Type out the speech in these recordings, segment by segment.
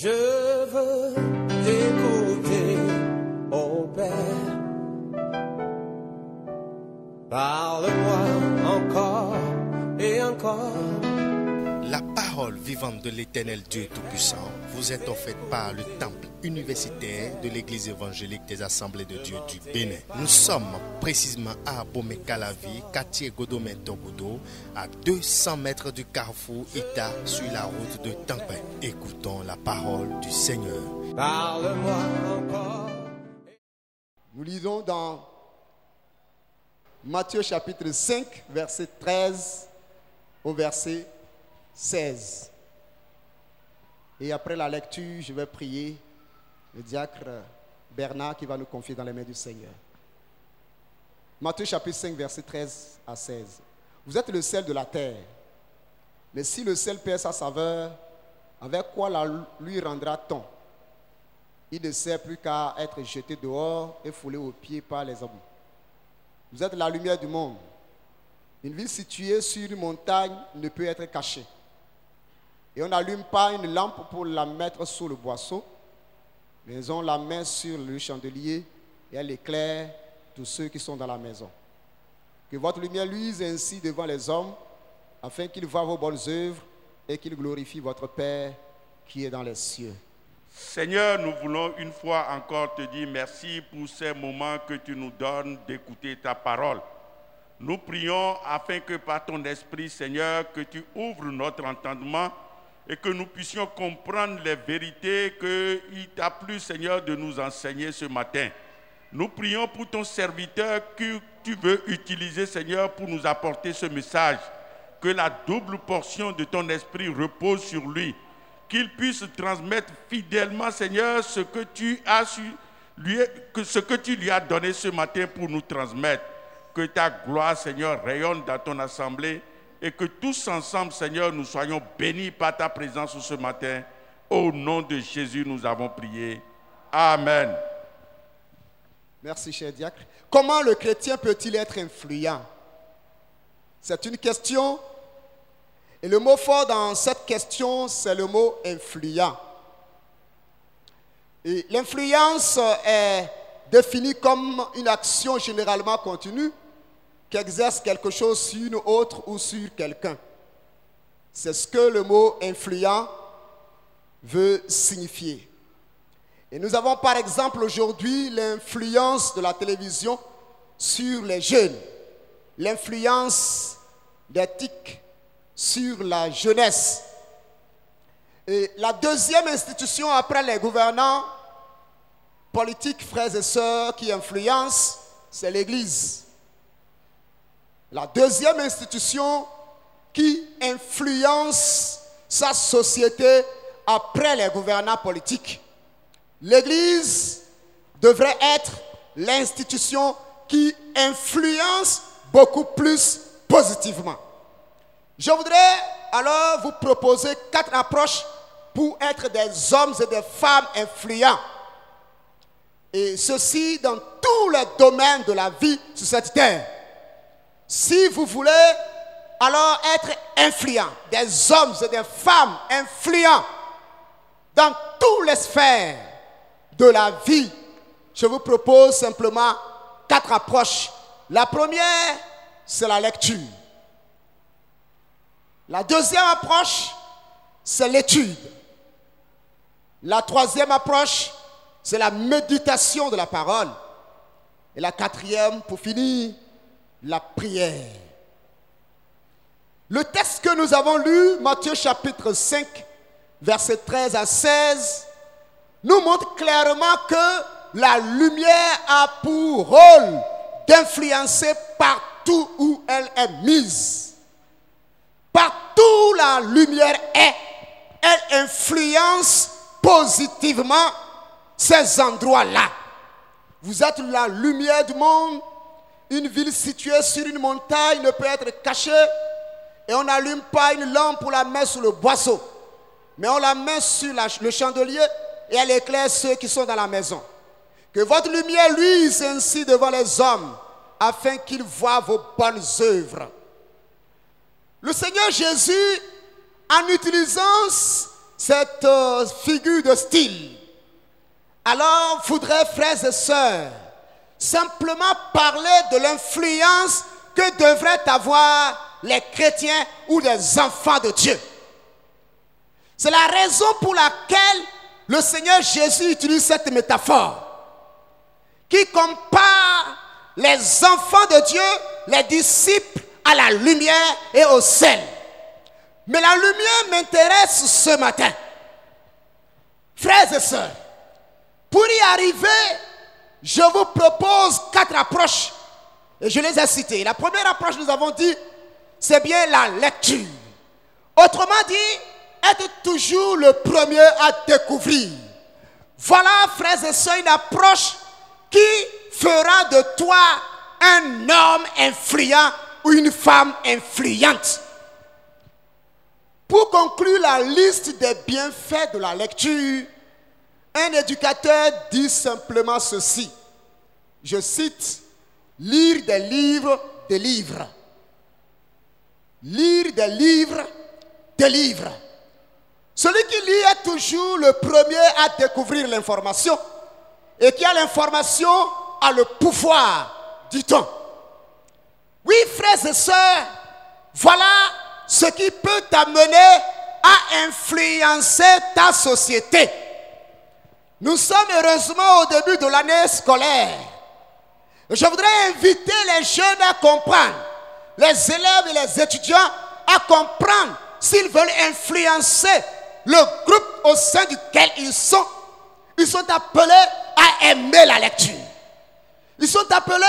Je veux t'écouter, ô Père. Parle-moi encore et encore. La parole vivante de l'Éternel Dieu Tout-Puissant vous est offerte par le temple universitaire de l'Église évangélique des Assemblées de Dieu du Bénin. Nous sommes précisément à Abomey-Calavi, quartier Godomé-Togodo, à 200 mètres du carrefour Ita sur la route de Tampin. Écoutons la parole du Seigneur. Parle-moi encore. Nous lisons dans Matthieu chapitre 5, verset 13 au verset 16. Et après la lecture, je vais prier le diacre Bernard qui va nous confier dans les mains du Seigneur. Matthieu chapitre 5, verset 13 à 16. Vous êtes le sel de la terre. Mais si le sel perd sa saveur, avec quoi la lui rendra-t-on? Il ne sert plus qu'à être jeté dehors et foulé aux pieds par les hommes. Vous êtes la lumière du monde. Une ville située sur une montagne ne peut être cachée. Et on n'allume pas une lampe pour la mettre sous le boisseau, mais on la met sur le chandelier et elle éclaire tous ceux qui sont dans la maison. Que votre lumière luise ainsi devant les hommes, afin qu'ils voient vos bonnes œuvres et qu'ils glorifient votre Père qui est dans les cieux. Seigneur, nous voulons une fois encore te dire merci pour ces moments que tu nous donnes d'écouter ta parole. Nous prions afin que par ton esprit, Seigneur, que tu ouvres notre entendement et que nous puissions comprendre les vérités qu'il t'a plu, Seigneur, de nous enseigner ce matin. Nous prions pour ton serviteur que tu veux utiliser, Seigneur, pour nous apporter ce message. Que la double portion de ton esprit repose sur lui. Qu'il puisse transmettre fidèlement, Seigneur, ce que tu lui as donné ce matin pour nous transmettre. Que ta gloire, Seigneur, rayonne dans ton assemblée et que tous ensemble, Seigneur, nous soyons bénis par ta présence ce matin. Au nom de Jésus, nous avons prié. Amen. Merci, cher diacre. Comment le chrétien peut-il être influent? C'est une question. Et le mot fort dans cette question, c'est le mot influent. Et l'influence est définie comme une action généralement continue qui exerce quelque chose sur une autre ou sur quelqu'un. C'est ce que le mot influent veut signifier. Et nous avons par exemple aujourd'hui l'influence de la télévision sur les jeunes, l'influence des TIC sur la jeunesse. Et la deuxième institution après les gouvernants politiques, frères et sœurs, qui influencent, c'est l'Église. La deuxième institution qui influence sa société après les gouvernants politiques. L'Église devrait être l'institution qui influence beaucoup plus positivement. Je voudrais alors vous proposer 4 approches pour être des hommes et des femmes influents. Et ceci dans tous les domaines de la vie sur cette terre. Si vous voulez alors être influents, des hommes et des femmes influents dans toutes les sphères de la vie, je vous propose simplement 4 approches. La première, c'est la lecture. La deuxième approche, c'est l'étude. La troisième approche, c'est la méditation de la parole. Et la quatrième, pour finir, la prière. Le texte que nous avons lu, Matthieu chapitre 5, versets 13 à 16, nous montre clairement que la lumière a pour rôle d'influencer partout où elle est mise. Partout où la lumière est, elle influence positivement ces endroits-là. Vous êtes la lumière du monde. Une ville située sur une montagne ne peut être cachée. Et on n'allume pas une lampe pour la mettre sous le boisseau. Mais on la met sur le chandelier et elle éclaire ceux qui sont dans la maison. Que votre lumière luise ainsi devant les hommes, afin qu'ils voient vos bonnes œuvres. Le Seigneur Jésus, en utilisant cette figure de style, alors voudrais, frères et sœurs, simplement parler de l'influence que devraient avoir les chrétiens ou les enfants de Dieu. C'est la raison pour laquelle le Seigneur Jésus utilise cette métaphore qui compare les enfants de Dieu, les disciples, à la lumière et au sel. Mais la lumière m'intéresse ce matin. Frères et sœurs, pour y arriver, je vous propose 4 approches. Et je les ai citées. La première approche, nous avons dit, c'est bien la lecture. Autrement dit, être toujours le premier à découvrir. Voilà, frères et sœurs, une approche qui fera de toi un homme influent ou une femme influente. Pour conclure la liste des bienfaits de la lecture, un éducateur dit simplement ceci. Je cite, lire des livres délivre. Lire des livres délivre. Celui qui lit est toujours le premier à découvrir l'information et qui a l'information a le pouvoir, dit-on. Oui, frères et sœurs, voilà ce qui peut t'amener à influencer ta société. Nous sommes heureusement au début de l'année scolaire. Je voudrais inviter les jeunes à comprendre, les élèves et les étudiants à comprendre s'ils veulent influencer le groupe au sein duquel ils sont appelés à aimer la lecture. Ils sont appelés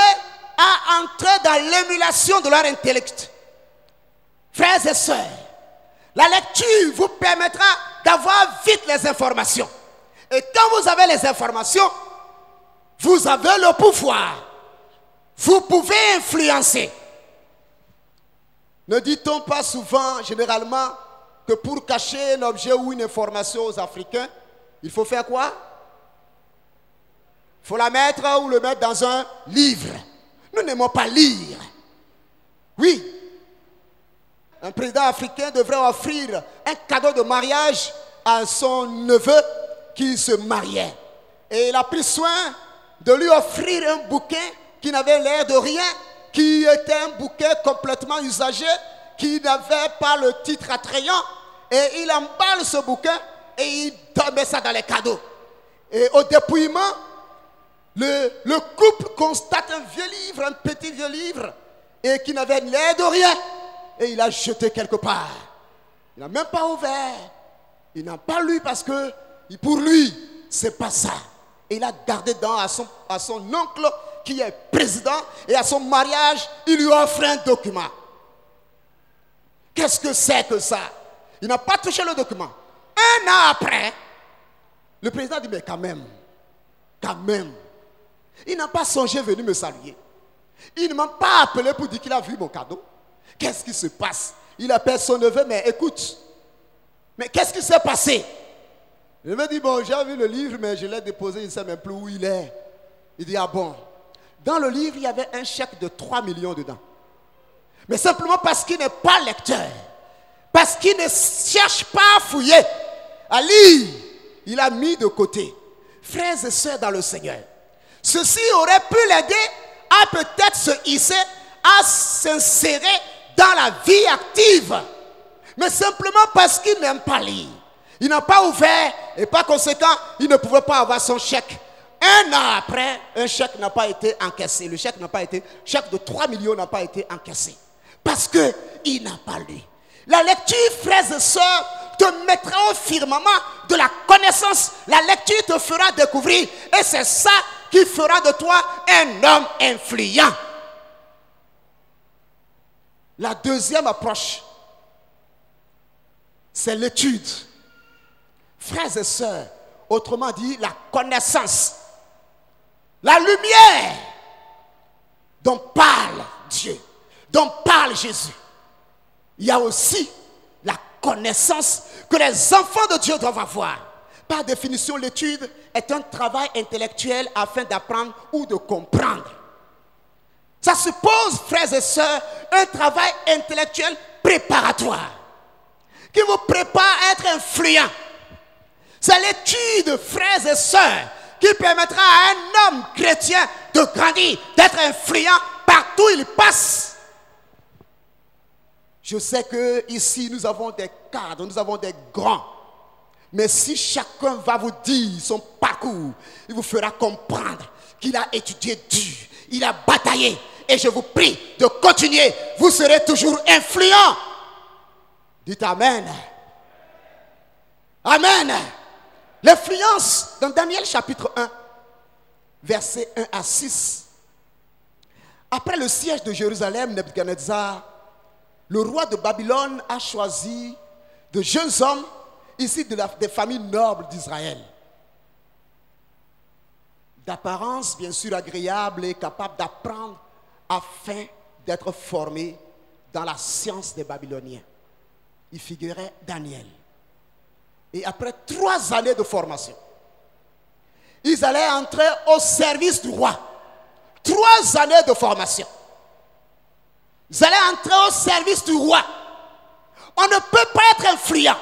à entrer dans l'émulation de leur intellect. Frères et sœurs, la lecture vous permettra d'avoir vite les informations. Et quand vous avez les informations, vous avez le pouvoir. Vous pouvez influencer. Ne dit-on pas souvent, généralement, que pour cacher un objet ou une information aux Africains, il faut faire quoi? Il faut la mettre ou le mettre dans un livre. Nous n'aimons pas lire. Oui. Un président africain devrait offrir un cadeau de mariage à son neveu qui se mariait. Et il a pris soin de lui offrir un bouquet qui n'avait l'air de rien, qui était un bouquet complètement usagé, qui n'avait pas le titre attrayant. Et il emballe ce bouquet et il met ça dans les cadeaux. Et au dépouillement, le couple constate un vieux livre, un petit vieux livre, et qui n'avait l'air de rien. Et il a jeté quelque part. Il n'a même pas ouvert. Il n'a pas lu parce que pour lui, c'est pas ça. Et il a gardé à son oncle qui est président, et à son mariage, il lui offre un document. Qu'est-ce que c'est que ça? Il n'a pas touché le document. Un an après, le président dit, mais quand même, il n'a pas songé venir me saluer. Il ne m'a pas appelé pour dire qu'il a vu mon cadeau. Qu'est-ce qui se passe? Il appelle son neveu, mais écoute, mais qu'est-ce qui s'est passé? Le neveu dit, bon, j'ai vu le livre, mais je l'ai déposé, il ne sait même plus où il est. Il dit, ah bon. Dans le livre, il y avait un chèque de 3 millions dedans. Mais simplement parce qu'il n'est pas lecteur, parce qu'il ne cherche pas à fouiller, à lire, il a mis de côté. Frères et sœurs dans le Seigneur, ceci aurait pu l'aider à peut-être se hisser, à s'insérer dans la vie active. Mais simplement parce qu'il n'aime pas lire. Il n'a pas ouvert et par conséquent, il ne pouvait pas avoir son chèque. Un an après, un chèque n'a pas été encaissé. Le chèque de 3 millions n'a pas été encaissé. Parce qu'il n'a pas lu. La lecture, frères et sœurs, te mettra au firmament de la connaissance. La lecture te fera découvrir. Et c'est ça qui fera de toi un homme influent. La deuxième approche, c'est l'étude. Frères et sœurs, autrement dit, la connaissance. La lumière dont parle Dieu, dont parle Jésus. Il y a aussi la connaissance que les enfants de Dieu doivent avoir. Par définition, l'étude est un travail intellectuel afin d'apprendre ou de comprendre. Ça suppose, frères et sœurs, un travail intellectuel préparatoire qui vous prépare à être influent. C'est l'étude, frères et sœurs, qui permettra à un homme chrétien de grandir, d'être influent partout où il passe. Je sais que ici nous avons des cadres, nous avons des grands. Mais si chacun va vous dire son parcours, il vous fera comprendre qu'il a étudié dur, il a bataillé. Et je vous prie de continuer. Vous serez toujours influent. Dites Amen. Amen. L'influence dans Daniel chapitre 1, versets 1 à 6. Après le siège de Jérusalem, Nebuchadnezzar, le roi de Babylone a choisi de jeunes hommes ici des familles nobles d'Israël. D'apparence bien sûr agréable et capable d'apprendre afin d'être formés dans la science des Babyloniens. Il figurait Daniel. Et après 3 années de formation, ils allaient entrer au service du roi. 3 années de formation. Ils allaient entrer au service du roi. On ne peut pas être influent.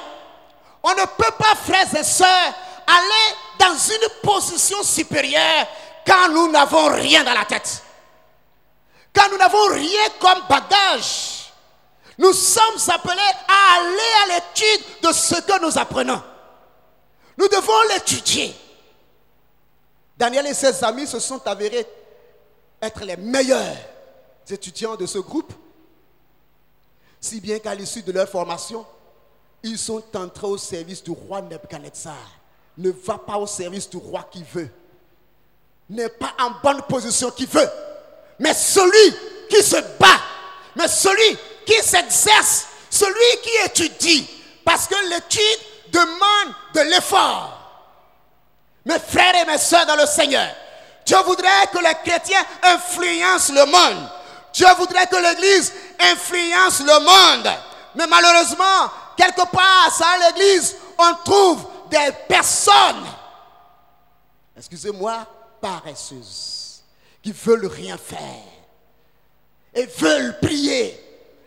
On ne peut pas, frères et sœurs, aller dans une position supérieure quand nous n'avons rien dans la tête. Quand nous n'avons rien comme bagage. Nous sommes appelés à aller à l'étude de ce que nous apprenons. Nous devons l'étudier. Daniel et ses amis se sont avérés être les meilleurs étudiants de ce groupe. Si bien qu'à l'issue de leur formation, ils sont entrés au service du roi Nebuchadnezzar. Ne va pas au service du roi qui veut. N'est pas en bonne position qui veut. Mais celui qui se bat, mais celui qui s'exerce, celui qui étudie. Parce que l'étude demande de l'effort. Mes frères et mes soeurs dans le Seigneur, Dieu voudrait que les chrétiens influencent le monde. Dieu voudrait que l'Église influence le monde. Mais malheureusement, quelque part, à l'église, on trouve des personnes, excusez-moi, paresseuses, qui veulent rien faire et veulent prier.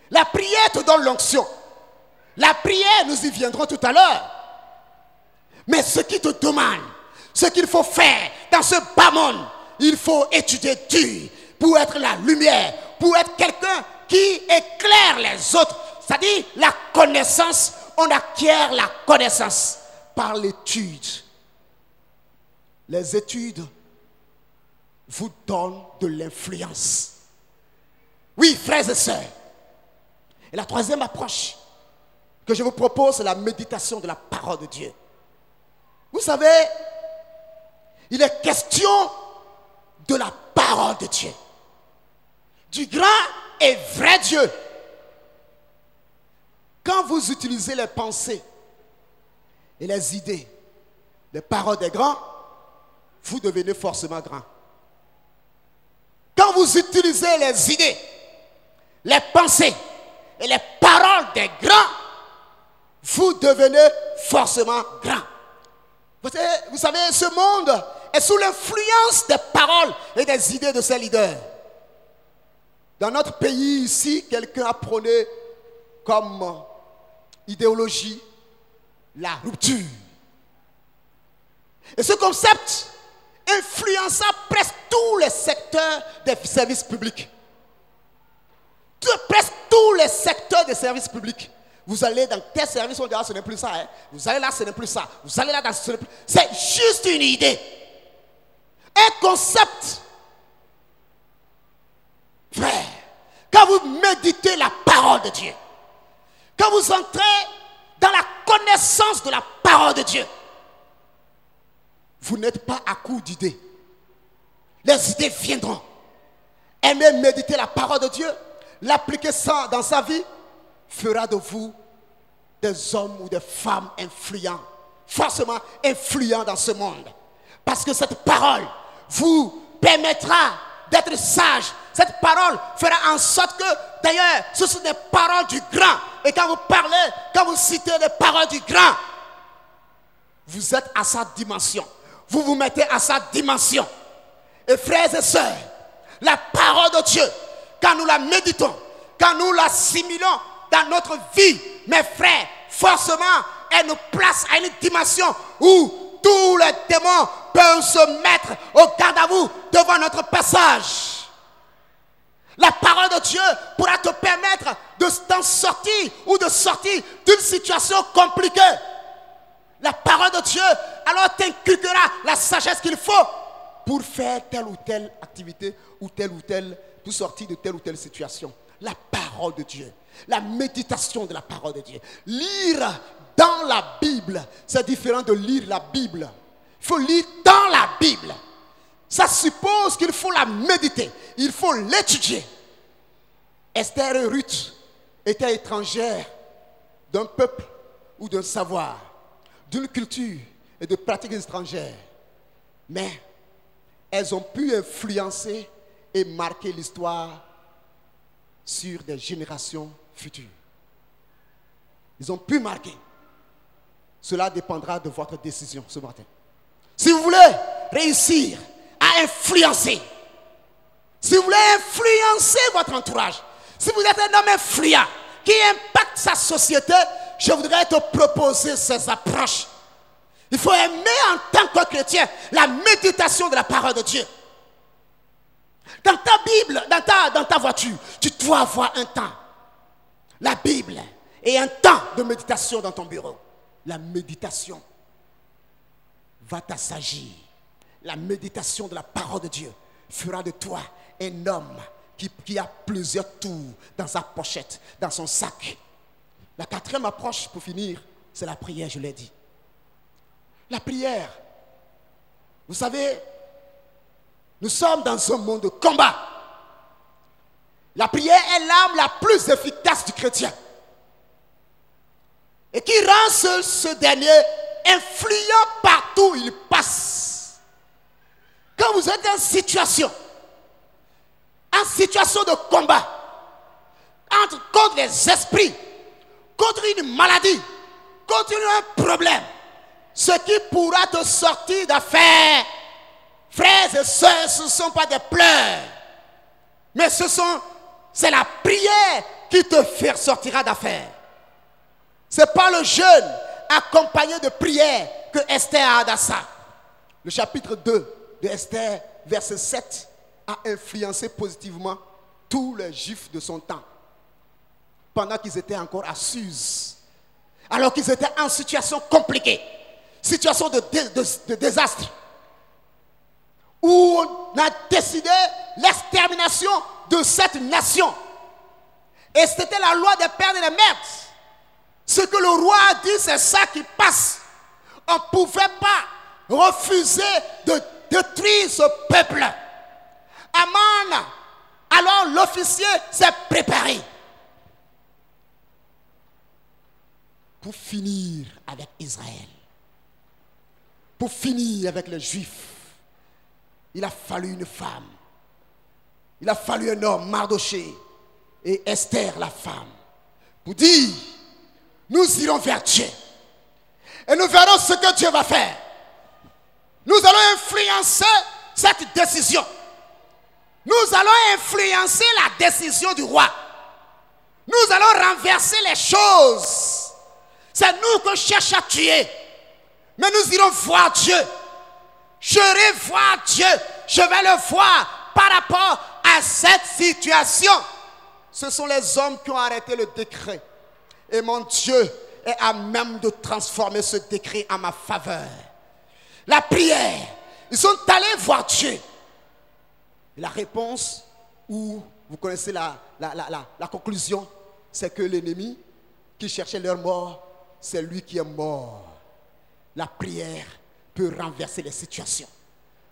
La prière te donne l'onction. La prière, nous y viendrons tout à l'heure. Mais ce qui te demande, ce qu'il faut faire dans ce bas monde, il faut étudier dur pour être la lumière, pour être quelqu'un qui éclaire les autres. C'est-à-dire la connaissance, on acquiert la connaissance par l'étude. Les études vous donnent de l'influence. Oui, frères et sœurs. Et la troisième approche que je vous propose, c'est la méditation de la parole de Dieu. Vous savez, il est question de la parole de Dieu. Du grand et vrai Dieu. Quand vous utilisez les pensées et les idées, les paroles des grands, vous devenez forcément grand. Quand vous utilisez les idées, les pensées et les paroles des grands, vous devenez forcément grand. Vous savez, ce monde est sous l'influence des paroles et des idées de ses leaders. Dans notre pays ici, quelqu'un a prôné comme idéologie la rupture. Et ce concept influença presque tous les secteurs des services publics. Presque tous les secteurs des services publics. Vous allez dans tel service, on dira ce n'est plus ça. Hein. Vous allez là, ce n'est plus ça. Vous allez là, ce n'est plus. C'est juste une idée. Un concept. Frère, quand vous méditez la parole de Dieu, quand vous entrez dans la connaissance de la parole de Dieu, vous n'êtes pas à court d'idées. Les idées viendront. Aimer méditer la parole de Dieu, l'appliquer ça dans sa vie, fera de vous des hommes ou des femmes influents, forcément influents dans ce monde. Parce que cette parole vous permettra d'être sage. Cette parole fera en sorte que, d'ailleurs, ce sont des paroles du grand. Et quand vous parlez, quand vous citez les paroles du grand, vous êtes à sa dimension. Vous vous mettez à sa dimension. Et frères et sœurs, la parole de Dieu, quand nous la méditons, quand nous l'assimilons dans notre vie, mes frères, forcément, elle nous place à une dimension où tous les démons peuvent se mettre au garde à vous devant notre passage. La parole de Dieu pourra te permettre de t'en sortir ou de sortir d'une situation compliquée. La parole de Dieu alors t'inculquera la sagesse qu'il faut pour faire telle ou telle activité ou telle, pour sortir de telle ou telle situation. La parole de Dieu, la méditation de la parole de Dieu. Lire dans la Bible, c'est différent de lire la Bible. Il faut lire dans la Bible. Ça suppose qu'il faut la méditer, il faut l'étudier. Esther et Ruth étaient étrangères d'un peuple ou d'un savoir, d'une culture et de pratiques étrangères. Mais elles ont pu influencer et marquer l'histoire sur des générations futures. Ils ont pu marquer. Cela dépendra de votre décision ce matin. Si vous voulez réussir à influencer, si vous voulez influencer votre entourage, si vous êtes un homme influent qui impacte sa société, je voudrais te proposer ces approches. Il faut aimer en tant que chrétien la méditation de la parole de Dieu. Dans ta Bible, dans ta voiture, tu dois avoir un temps. La Bible et un temps de méditation dans ton bureau. La méditation va t'assagir. La méditation de la parole de Dieu fera de toi un homme qui a plusieurs tours dans sa pochette, dans son sac. La quatrième approche, pour finir, c'est la prière, je l'ai dit. La prière, vous savez, nous sommes dans un monde de combat. La prière est l'arme la plus efficace du chrétien et qui rend ce dernier influent partout où il passe. Quand vous êtes en situation de combat, contre les esprits, contre une maladie, contre un problème, ce qui pourra te sortir d'affaires, frères et sœurs, ce ne sont pas des pleurs, mais c'est la prière qui te sortira d'affaires. Ce n'est pas le jeûne accompagné de prière que Esther a dans ça. Le chapitre 2 de Esther, verset 7, a influencé positivement tous les Juifs de son temps. Pendant qu'ils étaient encore à Suse, alors qu'ils étaient en situation compliquée, situation de désastre, où on a décidé l'extermination de cette nation. Et c'était la loi des pères et des mères. Ce que le roi a dit, c'est ça qui passe. On ne pouvait pas refuser de détruire ce peuple. Aman, alors l'officier s'est préparé pour finir avec Israël, pour finir avec les Juifs. Il a fallu une femme, il a fallu un homme, Mardoché, et Esther la femme, pour dire, nous irons vers Dieu et nous verrons ce que Dieu va faire. Nous allons influencer cette décision. Nous allons influencer la décision du roi. Nous allons renverser les choses. C'est nous qu'on cherche à tuer. Mais nous irons voir Dieu. J'irai voir Dieu. Je vais le voir par rapport à cette situation. Ce sont les hommes qui ont arrêté le décret. Et mon Dieu est à même de transformer ce décret en ma faveur. La prière. Ils sont allés voir Dieu. Et la réponse, ou vous connaissez la conclusion, c'est que l'ennemi qui cherchait leur mort, c'est lui qui est mort. La prière peut renverser les situations.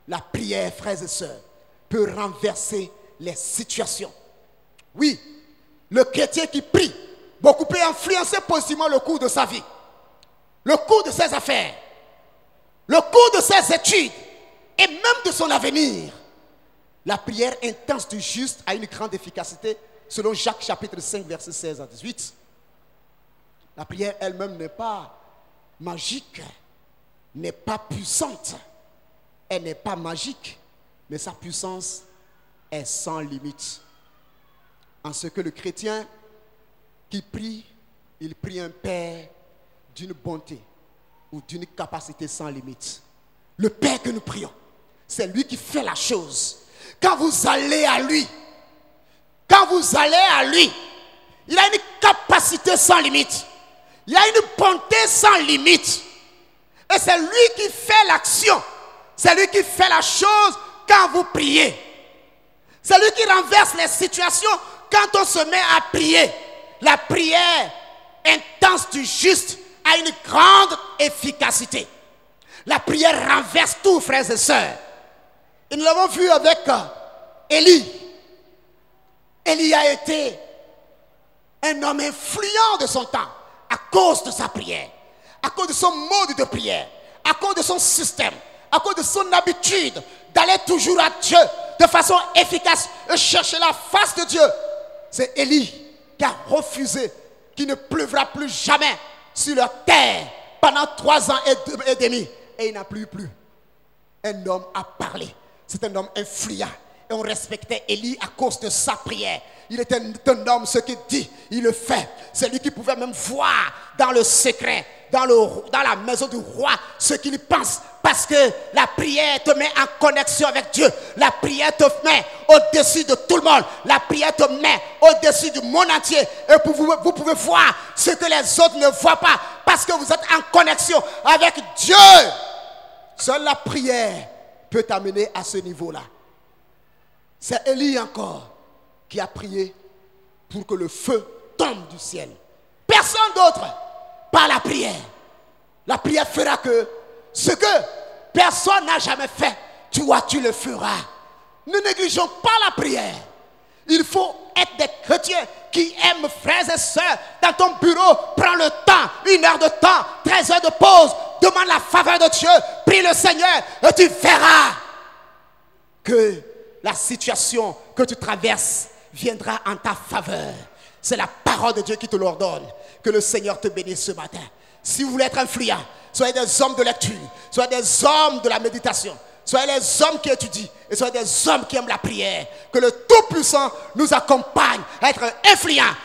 La prière, frères et sœurs, peut renverser les situations. Oui, le chrétien qui prie, beaucoup peut influencer positivement le cours de sa vie, le cours de ses affaires, le cours de ses études et même de son avenir. La prière intense du juste a une grande efficacité selon Jacques chapitre 5 verset 16 à 18. La prière elle-même n'est pas magique, n'est pas puissante. Elle n'est pas magique, mais sa puissance est sans limite. En ce que le chrétien qui prie, il prie un Père d'une bonté, ou d'une capacité sans limite. Le Père que nous prions, c'est lui qui fait la chose. Quand vous allez à lui, il a une capacité sans limite. Il a une bonté sans limite. Et c'est lui qui fait l'action. C'est lui qui fait la chose quand vous priez. C'est lui qui renverse les situations quand on se met à prier. La prière intense du juste a une grande efficacité. La prière renverse tout, frères et sœurs. Et nous l'avons vu avec Élie. Élie a été un homme influent de son temps à cause de sa prière, à cause de son mode de prière, à cause de son système, à cause de son habitude d'aller toujours à Dieu de façon efficace et chercher la face de Dieu. C'est Élie qui a refusé qu'il ne pleuvra plus jamais sur leur terre pendant 3 ans et demi. Et il n'a plus plu. Un homme a parlé. C'est un homme influent. Et on respectait Élie à cause de sa prière. Il était un homme, ce qu'il dit, il le fait. C'est lui qui pouvait même voir dans le secret, dans la maison du roi, ce qu'il pense. Parce que la prière te met en connexion avec Dieu. La prière te met au-dessus de tout le monde. La prière te met au-dessus du monde entier. Et vous pouvez voir ce que les autres ne voient pas. Parce que vous êtes en connexion avec Dieu. Seule la prière peut t'amener à ce niveau-là. C'est Élie encore qui a prié pour que le feu tombe du ciel. Personne d'autre par la prière. La prière fera que ce que personne n'a jamais fait, toi tu le feras. Ne négligeons pas la prière. Il faut être des chrétiens qui aiment, frères et sœurs, dans ton bureau, prends le temps, 1 heure de temps, 13 heures de pause, demande la faveur de Dieu, prie le Seigneur et tu verras que la situation que tu traverses viendra en ta faveur. C'est la parole de Dieu qui te l'ordonne. Que le Seigneur te bénisse ce matin. Si vous voulez être influent, soyez des hommes de lecture, soyez des hommes de la méditation, soyez les hommes qui étudient et soyez des hommes qui aiment la prière. Que le Tout-Puissant nous accompagne à être influents